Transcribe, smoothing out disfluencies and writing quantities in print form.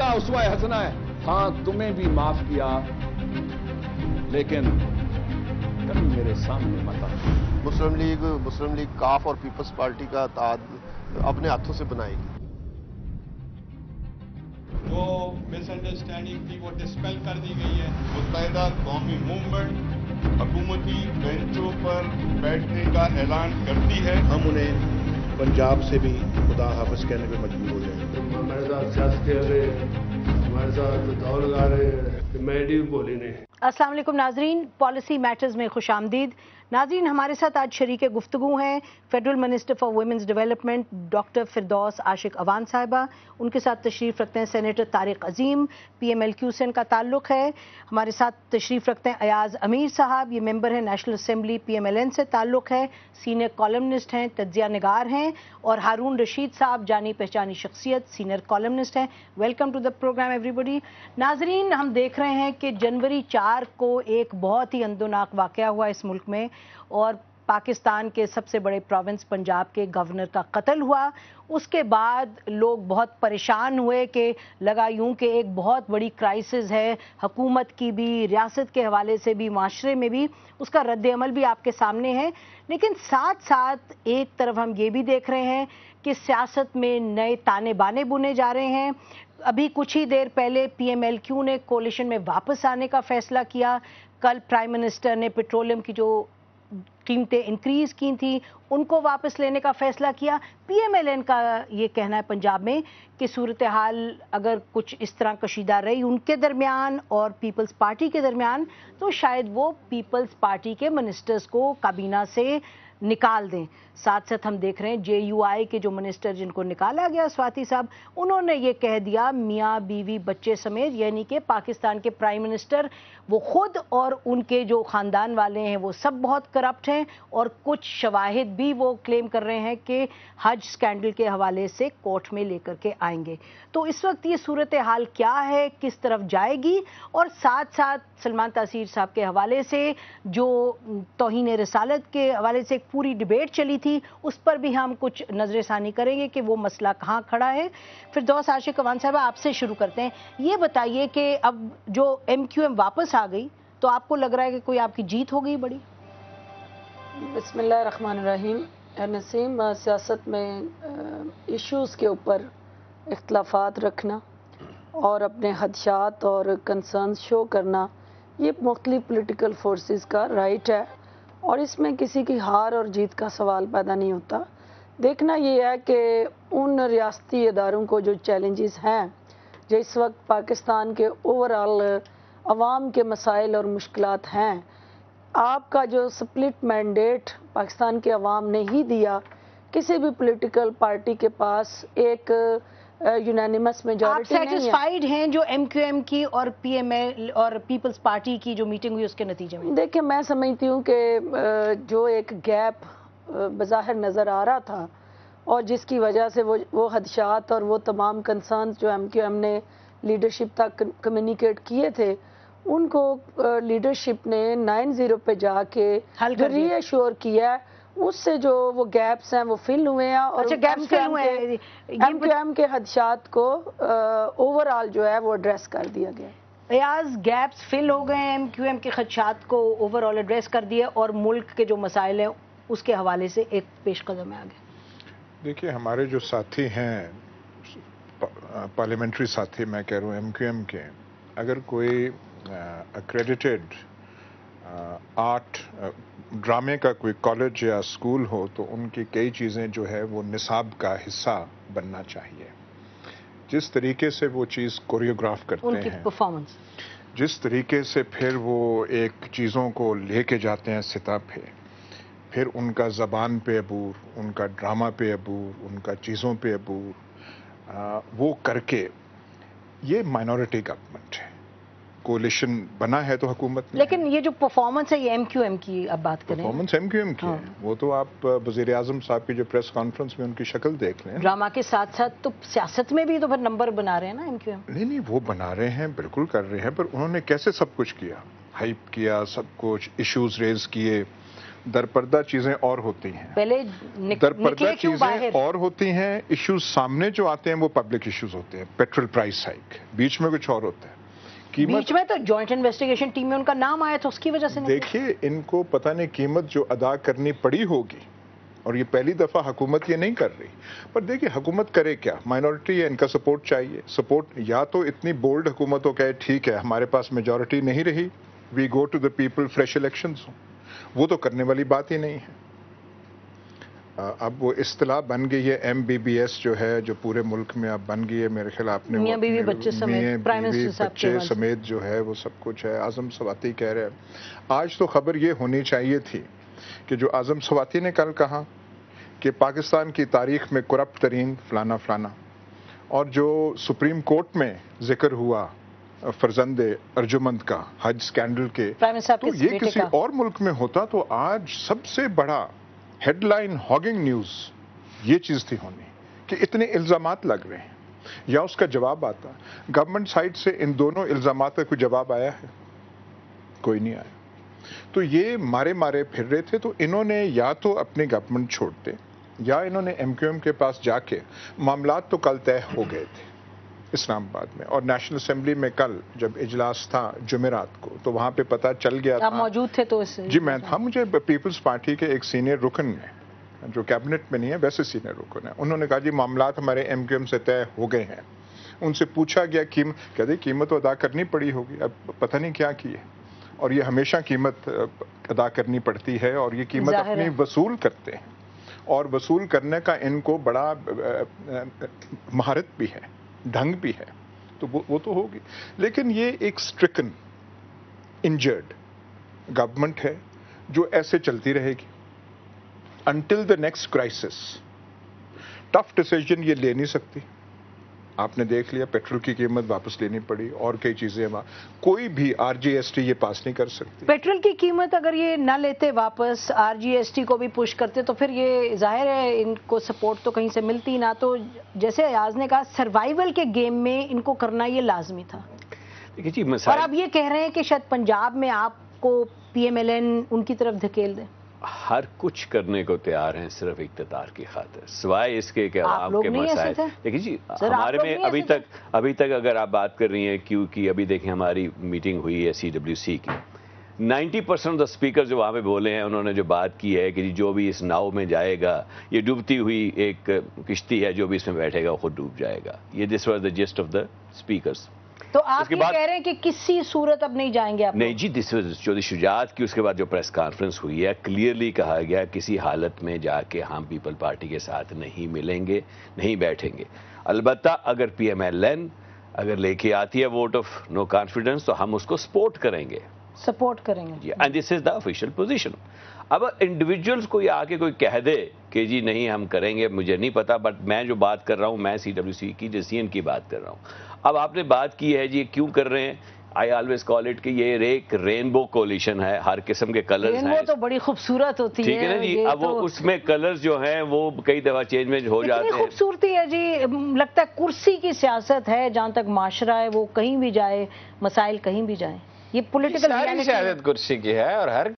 का उसवा हसना है। हाँ, तुम्हें भी माफ किया, लेकिन कभी मेरे सामने मत आना। मुस्लिम लीग काफ और पीपल्स पार्टी का इत्तेहाद अपने हाथों से बनाएगी। जो मिसअंडरस्टैंडिंग थी वो डिस्पेल कर दी गई है। मुत्तहिदा कौमी मूवमेंट हुकूमती बेंचों पर बैठने का ऐलान करती है। हम उन्हें पंजाब से भी खुदा हाफिज कहने पे मजबूर हो जाएंगे। हमारे साथ सियासत कर रहे हैं, हमारे साथ दौड़ लगा रहे हैं, मैडी बोली नहीं। अस्सलाम वालेकुम नाजरीन, पॉलिसी मैटर्स में खुश आमदीद। नाजरीन, हमारे साथ आज शरीक गुफ्तगू हैं federal minister for women's development doctor Firdous Ashiq Awan साहिबा। उनके साथ तशरीफ़ रखते हैं सेनेटर तारिक अजीम, PMLQ से इनका ताल्लुक़ है। हमारे साथ तशरीफ़ रखते हैं अयाज अमीर साहब, ये मेंबर हैं नेशनल असेंबली, PMLN से ताल्लुक़ है, सीनियर कॉलमनिस्ट हैं, तज्ज़िया निगार हैं। और हारून रशीद साहब, जानी पहचानी शख्सियत, सीनियर कॉलमनिस्ट हैं। Welcome to the program everybody. नाजरीन, हम देख रहे हैं कि जनवरी 4 को एक बहुत ही अंदोनाक वाक़या हुआ इस मुल्क में, और पाकिस्तान के सबसे बड़े प्रोविंस पंजाब के गवर्नर का कत्ल हुआ। उसके बाद लोग बहुत परेशान हुए कि लगा यूं कि एक बहुत बड़ी क्राइसिस है, हुकूमत की भी, रियासत के हवाले से भी, माशरे में भी। उसका रद्द-ए-अमल भी आपके सामने है। लेकिन साथ साथ एक तरफ हम ये भी देख रहे हैं कि सियासत में नए ताने बाने बुने जा रहे हैं। अभी कुछ ही देर पहले PMLQ ने कोलिशन में वापस आने का फैसला किया। कल प्राइम मिनिस्टर ने पेट्रोलियम की जो कीमतें इंक्रीज की थी उनको वापस लेने का फैसला किया। PMLN का ये कहना है पंजाब में कि सूरत हाल अगर कुछ इस तरह कशीदा रही उनके दरमियान और पीपल्स पार्टी के दरमियान, तो शायद वो पीपल्स पार्टी के मिनिस्टर्स को काबीना से निकाल दें। साथ साथ हम देख रहे हैं JUI के जो मिनिस्टर जिनको निकाला गया, स्वाति साहब, उन्होंने ये कह दिया मियाँ बीवी बच्चे समेत, यानी कि पाकिस्तान के प्राइम मिनिस्टर वो खुद और उनके जो ख़ानदान वाले हैं वो सब बहुत करप्ट हैं। और कुछ शवाहिद भी वो क्लेम कर रहे हैं कि हज स्कैंडल के हवाले से कोर्ट में लेकर के आएंगे। तो इस वक्त ये सूरत हाल क्या है, किस तरफ जाएगी? और साथ साथ सलमान तासीर साहब के हवाले से जो तौहीन रिसालत के हवाले से एक पूरी डिबेट चली थी, उस पर भी हम कुछ नजरसानी करेंगे कि वो मसला कहाँ खड़ा है। फिरदौस आशिक अवान साहब, आपसे शुरू करते हैं। ये बताइए कि अब जो MQM वापस आ गई, तो आपको लग रहा है कि कोई आपकी जीत हो गई बड़ी? बिस्मिल्लाहिर्रहमानिर्रहीम। नसीम, सियासत में इश्यूज़ के ऊपर इख्तलाफात रखना और अपने खदशात और कंसर्न शो करना, ये मुख्तलिफ पॉलिटिकल फोर्सेस का राइट है, और इसमें किसी की हार और जीत का सवाल पैदा नहीं होता। देखना ये है कि उन रियासती इदारों को जो चैलेंजेस हैं, जो इस वक्त पाकिस्तान के ओवरऑल अवाम के मसाइल और मुश्किलात हैं, आपका जो स्प्लिट मैंडेट पाकिस्तान के अवाम ने ही दिया, किसी भी पॉलिटिकल पार्टी के पास एक यूनानिमस मेजॉरिटी नहीं है। आप सेटिस्फाइड हैं जो MQM की और PML और पीपल्स पार्टी की जो मीटिंग हुई उसके नतीजे में? देखिए, मैं समझती हूँ कि जो एक गैप बज़ाहिर नज़र आ रहा था और जिसकी वजह से वो खदशात और वो तमाम कंसर्न जो MQM ने लीडरशिप तक कम्युनिकेट किए थे, उनको लीडरशिप ने 9-0 पे जाके जो रीअश्योर किया, उससे जो वो गैप्स हैं वो फिल हुए हैं। और MQM के खदशात को ओवरऑल जो है वो एड्रेस कर दिया गया। अयाज, गैप्स फिल हो गए हैं, MQM के खदशात को ओवरऑल एड्रेस कर दिया, और मुल्क के जो मसाइल हैं उसके हवाले से एक पेश कदम है आगे। देखिए, हमारे जो साथी हैं, पार्लियामेंट्री साथी मैं कह रहा हूँ MQM के, अगर कोई अक्रेडिटेड आर्ट ड्रामे का कोई कॉलेज या स्कूल हो, तो उनकी कई चीज़ें जो है वो निसाब का हिस्सा बनना चाहिए। जिस तरीके से वो चीज़ कोरियोग्राफ करते हैं, परफॉर्मेंस, जिस तरीके से फिर वो एक चीज़ों को लेके जाते हैं सतह पे, फिर उनका ज़बान पे अबूर, उनका ड्रामा पे अबूर, उनका चीज़ों पे अबूर, वो करके, ये माइनॉरिटी गवर्नमेंट है, कोलिशन बना है तो हुकूमत में। लेकिन ये जो परफॉर्मेंस है ये MQM की अब बात करें, परफॉर्मेंस MQM की है। वो तो आप वज़ीर आज़म साहब की जो प्रेस कॉन्फ्रेंस में उनकी शक्ल देख लें। ड्रामा के साथ साथ तो सियासत में भी तो फिर नंबर बना रहे हैं ना MQM। नहीं, वो बना रहे हैं, बिल्कुल कर रहे हैं, पर उन्होंने कैसे सब कुछ किया? हाइप किया, सब कुछ इश्यूज रेज किए, दरपर्दा चीजें और होती हैं। पहले दरपर्दा चीजें और होती हैं, इश्यूज सामने जो आते हैं वो पब्लिक इश्यूज होते हैं। पेट्रोल प्राइस हाइक, बीच में कुछ और होता है। बीच में तो जॉइंट इन्वेस्टिगेशन टीम में उनका नाम आया था, उसकी वजह से देखिए, इनको पता नहीं कीमत जो अदा करनी पड़ी होगी, और ये पहली दफा हुकूमत ये नहीं कर रही। पर देखिए, हुकूमत करे क्या, माइनॉरिटी है, इनका सपोर्ट चाहिए। सपोर्ट या तो इतनी बोल्ड हुकूमत हो कहे ठीक है हमारे पास मेजॉरिटी नहीं रही, we go to the people, fresh elections हो, वो तो करने वाली बात ही नहीं है। अब वो इस्तिलाह बन गई है MBBS जो है, जो पूरे मुल्क में अब बन गई है। मेरे ख्याल आपने मियां बीवी बच्चे समेत, प्राइम मिनिस्टर साहब के बच्चे समेत जो है वो सब कुछ है। आजम सवाती कह रहे हैं। आज तो खबर ये होनी चाहिए थी कि जो आजम सवाती ने कल कहा कि पाकिस्तान की तारीख में करप्ट तरीन फलाना फलाना, और जो सुप्रीम कोर्ट में जिक्र हुआ फरजंद अर्जुमंद का हज स्कैंडल के, तो ये किसी और मुल्क में होता तो आज सबसे बड़ा हेडलाइन हॉगिंग न्यूज ये चीज थी होनी कि इतने इल्जामात लग रहे हैं, या उसका जवाब आता। गवर्नमेंट साइड से इन दोनों इल्जामात का कोई जवाब आया है? कोई नहीं आया। तो ये मारे मारे फिर रहे थे। तो इन्होंने या तो अपनी गवर्नमेंट छोड़ते, या इन्होंने MQM के पास जाके, मामलात तो कल तय हो गए थे इस्लामाबाद में, और नेशनल असेंबली में कल जब इजलास था जुमेरात को, तो वहां पे पता चल गया था। आप मौजूद थे तो इससे? जी मैं था। मुझे पीपल्स पार्टी के एक सीनियर रुकन ने, जो कैबिनेट में नहीं है वैसे सीनियर रुकन है, उन्होंने कहा जी मामलात हमारे MQM से तय हो गए हैं। उनसे पूछा गया कहते कीमत तो अदा करनी पड़ी होगी, अब पता नहीं क्या की है, और ये हमेशा कीमत अदा करनी पड़ती है, और ये कीमत अपनी वसूल करते हैं, और वसूल करने का इनको बड़ा महारत भी है, ढंग भी है, तो वो तो होगी। लेकिन ये एक स्ट्रिकन इंजर्ड गवर्नमेंट है जो ऐसे चलती रहेगी until the next crisis. Tough decision ये ले नहीं सकती। आपने देख लिया, पेट्रोल की कीमत वापस लेनी पड़ी, और कई चीजें कोई भी RGST ये पास नहीं कर सकती। पेट्रोल की कीमत अगर ये ना लेते वापस, RGST को भी पुश करते, तो फिर ये जाहिर है इनको सपोर्ट तो कहीं से मिलती ना। तो जैसे अयाज ने कहा, सर्वाइवल के गेम में इनको करना ये लाजमी था। देखिए जी, और आप ये कह रहे हैं कि शायद पंजाब में आपको PMLN उनकी तरफ धकेल दे। हर कुछ करने को तैयार हैं सिर्फ इक़्तिदार की खातिर, सिवाय इसके कि आवाम के मसाइल। देखिए जी, हमारे में अभी तक अगर आप बात कर रही हैं क्यों की, अभी देखें हमारी मीटिंग हुई है CWC की, 90% ऑफ द स्पीकर जो वहाँ पे बोले हैं, उन्होंने जो बात की है कि जो भी इस नाव में जाएगा, ये डूबती हुई एक किश्ती है, जो भी इसमें बैठेगा वो खुद डूब जाएगा। ये this was the gist of the speakers. तो आप ये कह रहे हैं कि किसी सूरत अब नहीं जाएंगे आप? नहीं जी, दिस वाज चौधरी शुजात की उसके बाद जो प्रेस कॉन्फ्रेंस हुई है, क्लियरली कहा गया किसी हालत में जाके हम पीपल पार्टी के साथ नहीं मिलेंगे, नहीं बैठेंगे। अलबत्ता अगर PMLN अगर लेके आती है वोट ऑफ नो कॉन्फिडेंस, तो हम उसको सपोर्ट करेंगे जी, and this is the official position. अब इंडिविजुअल्स कोई आके कोई कह दे कि जी नहीं हम करेंगे, मुझे नहीं पता, बट मैं जो बात कर रहा हूं, मैं CWC की डिसीजन की बात कर रहा हूं। अब आपने बात की है जी क्यों कर रहे हैं, आई ऑलवेज कॉल इट कि ये एक रेनबो कोलिशन है, हर किस्म के कलर्स हैं। रेनबो तो बड़ी खूबसूरत होती है, ठीक है ना जी। अब वो उसमें कलर्स जो हैं वो कई दफा चेंज हो जाते हैं। खूबसूरती है जी, लगता है कुर्सी की सियासत है, जहां तक माशरा है वो कहीं भी जाए, मसाइल कहीं भी जाए, ये पॉलिटिकल सियासत कुर्सी की है, और हर